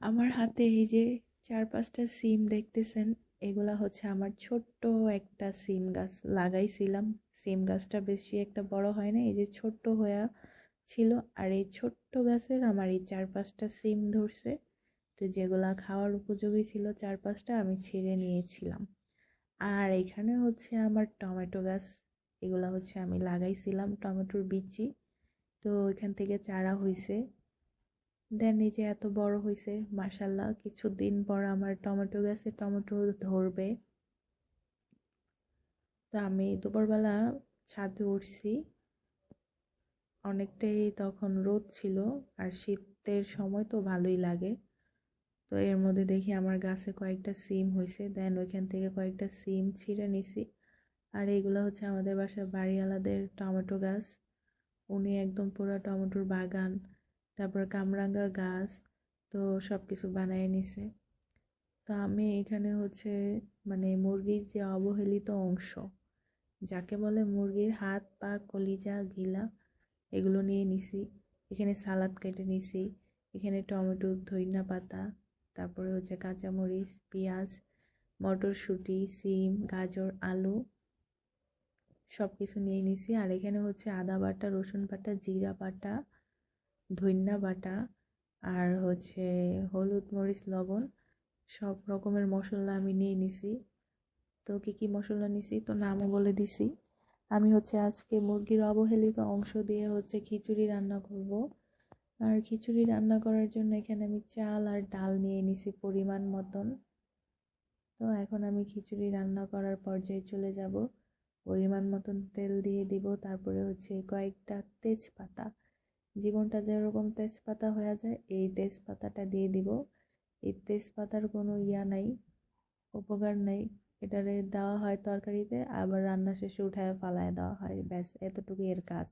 আমার হাতে এই যে 4-5টা সিম দেখতেছেন, এগুলা হচ্ছে আমার ছোট্ট একটা সিম গাছ লাগাইছিলাম। সিম গাছটা বেশি একটা বড় হয় না, এই যে ছোট্ট হয়ে ছিল। আর এই ছোট্ট গাছের আমার এই 4-5টা সিম ধরছে। তো যেগুলা খাওয়ার উপযোগী ছিল 4-5টা আমি ছিঁড়ে নিয়েছিলাম। আর এখানে হচ্ছে আমার টমেটো গাছ, এগুলা হচ্ছে আমি লাগাইছিলাম টমেটোর বিচি। তো এখান থেকে চারা হইছে, দেন এই যে এত বড় হয়েছে মাশাল্লাহ। কিছুদিন পর আমার টমেটো গাছে টমেটো ধরবে। তো আমি দুপুরবেলা ছাদে উঠছি, অনেকটাই তখন রোদ ছিল আর শীতের সময় তো ভালোই লাগে। তো এর মধ্যে দেখি আমার গাছে কয়েকটা সিম হয়েছে, দেন ওইখান থেকে কয়েকটা সিম ছিঁড়ে নিছি। আর এইগুলো হচ্ছে আমাদের বাসার বাড়িওয়ালাদের টমেটো গাছ, উনি একদম পুরো টমেটোর বাগান, তারপর কামরাঙ্গা গাছ, তো সব কিছু বানিয়ে নিছে। তো আমি এখানে হচ্ছে মানে মুরগির যে অবহেলিত অংশ, যাকে বলে মুরগির হাত পা কলিজা গিলা, এগুলো নিয়ে নিছি। এখানে সালাদ কেটে নিছি, এখানে টমেটো ধইনা পাতা, তারপরে হচ্ছে কাঁচামরিচ পেঁয়াজ মটরশুঁটি সিম গাজর আলু সব কিছু নিয়ে নিছি। আর এখানে হচ্ছে আদা বাটা রসুন বাটা জিরা বাটা ধইনা বাটা আর হচ্ছে হলুদ মরিচ লবণ সব রকমের মশলা আমি নিয়ে নিছি। তো কি মশলা নিছি তো নামও বলে দিছি। আমি হচ্ছে আজকে মুরগির অবহেলিত অংশ দিয়ে হচ্ছে খিচুড়ি রান্না করব। আর খিচুড়ি রান্না করার জন্য এখানে আমি চাল আর ডাল নিয়ে নিছি পরিমাণ মতন। তো এখন আমি খিচুড়ি রান্না করার পর্যায়ে চলে যাব। পরিমাণ মতন তেল দিয়ে দিব, তারপরে হচ্ছে কয়েকটা তেজপাতা, জীবনটা যেরকম তেজপাতা হয়ে যায় এই তেজপাতাটা দিয়ে দিব। এই তেজপাতার কোনো নাই, উপকার নাই। এটারে দেওয়া হয় তরকারিতে, আবার রান্না শেষে উঠায় ফালায় দেওয়া হয়, ব্যাস এতটুকু এর কাজ।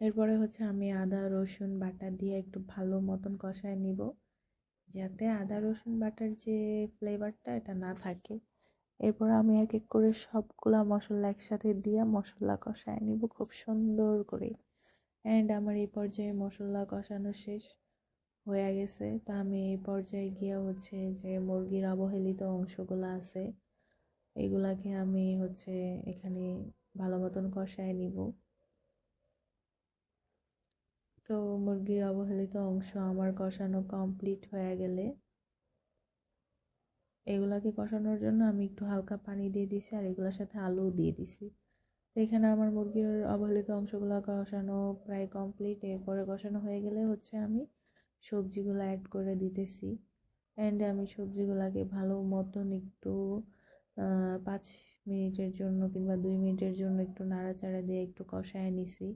এরপরে হচ্ছে আমি আদা রসুন বাটা দিয়ে একটু ভালো মতন কষায় নিব, যাতে আদা রসুন বাটার যে ফ্লেভারটা এটা না থাকে। এরপর আমি এক এক করে সবগুলা মশলা একসাথে দিয়ে মশলা কষায় নিব খুব সুন্দর করে। অ্যান্ড আমার এই পর্যায়ে মশলা কষানো শেষ হয়ে গেছে। তা আমি এই পর্যায়ে গিয়ে হচ্ছে যে মুরগির অবহেলিত অংশগুলো আছে এগুলাকে আমি হচ্ছে এখানে ভালো মতন কষায় নিব। তো মুরগির অবহেলিত অংশ আমার কষানো কমপ্লিট হয়ে গেলে এগুলাকে কষানোর জন্য আমি একটু হালকা পানি দিয়ে দিছি, আর এগুলোর সাথে আলু দিয়ে দিছি। তো এখানে আমার মুরগির অবহেলিত অংশগুলো কষানো প্রায় কমপ্লিট। এরপরে কষানো হয়ে গেলে হচ্ছে আমি সবজিগুলো অ্যাড করে দিতেছি। অ্যান্ড আমি সবজিগুলোকে ভালো মতন একটু 5 মিনিটের জন্য কিংবা 2 মিনিটের জন্য একটু নাড়াচাড়া দিয়ে একটু কষায় নিছি।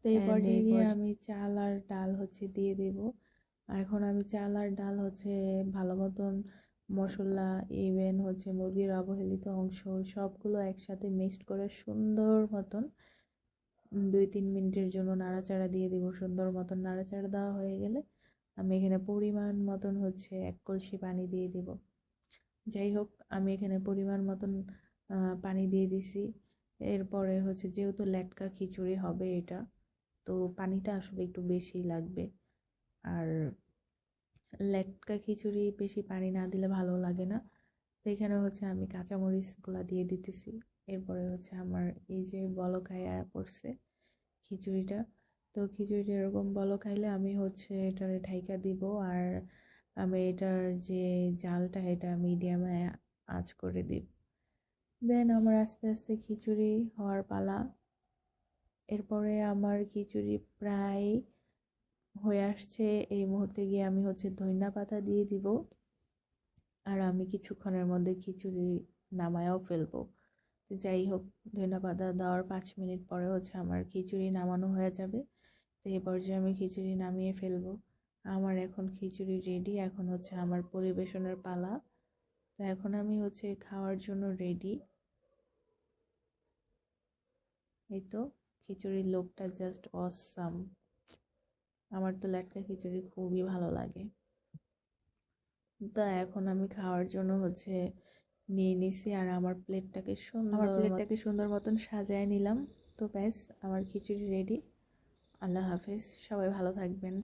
তো এই পর্যায়ে গিয়ে আমি চাল আর ডাল হচ্ছে দিয়ে দেব। এখন আমি চাল আর ডাল হচ্ছে ভালো মতন মশলা ইভেন হচ্ছে মুরগির অবহেলিত অংশ সবগুলো একসাথে মিক্সড করে সুন্দর মতন 2-3 মিনিটের জন্য নাড়াচাড়া দিয়ে দিব। সুন্দর মতন নাড়াচাড়া দেওয়া হয়ে গেলে আমি এখানে পরিমাণ মতন হচ্ছে 1 কলসি পানি দিয়ে দিব। যাই হোক, আমি এখানে পরিমাণ মতন পানি দিয়ে দিছি। এরপরে হচ্ছে যেহেতু লেটকা খিচুড়ি হবে এটা, তো পানিটা আসলে একটু বেশি লাগবে। আর লেটকা খিচুড়ি বেশি পানি না দিলে ভালো লাগে না। তো এখানে হচ্ছে আমি কাঁচামরিচগুলো দিয়ে দিতেছি। এরপরে হচ্ছে আমার এই যে বলকায় পড়ছে খিচুড়িটা। তো খিচুড়িটা এরকম বলক খাইলে আমি হচ্ছে এটার ঢাইকা দিব। আর আমি এটার যে জালটা এটা মিডিয়ামে আঁচ করে দিব। দেন আমার আস্তে আস্তে খিচুড়ি হওয়ার পালা। এরপরে আমার খিচুড়ি প্রায় হয়ে আসছে। এই মুহূর্তে গিয়ে আমি হচ্ছে ধনিয়া পাতা দিয়ে দিব। আর আমি কিছুক্ষণের মধ্যে খিচুড়ি নামায়াও ফেলবো। তো যাই হোক, ধনিয়া পাতা দেওয়ার 5 মিনিট পরে হচ্ছে আমার খিচুড়ি নামানো হয়ে যাবে। তো এই পর্যায়ে আমি খিচুড়ি নামিয়ে ফেলবো। আমার এখন খিচুড়ি রেডি, এখন হচ্ছে আমার পরিবেশনের পালা। তো এখন আমি হচ্ছে খাওয়ার জন্য রেডি। এই তো খিচুড়ির লোকটা জাস্ট অসাম। আমার তো লেটকা খিচুড়ি খুবই ভালো লাগে। তা এখন আমি খাওয়ার জন্য হচ্ছে নিয়ে নিছি, আর আমার প্লেটটাকে সুন্দর মতন সাজায় নিলাম। তো ব্যাস, আমার খিচুড়ি রেডি। আল্লাহ হাফেজ, সবাই ভালো থাকবেন।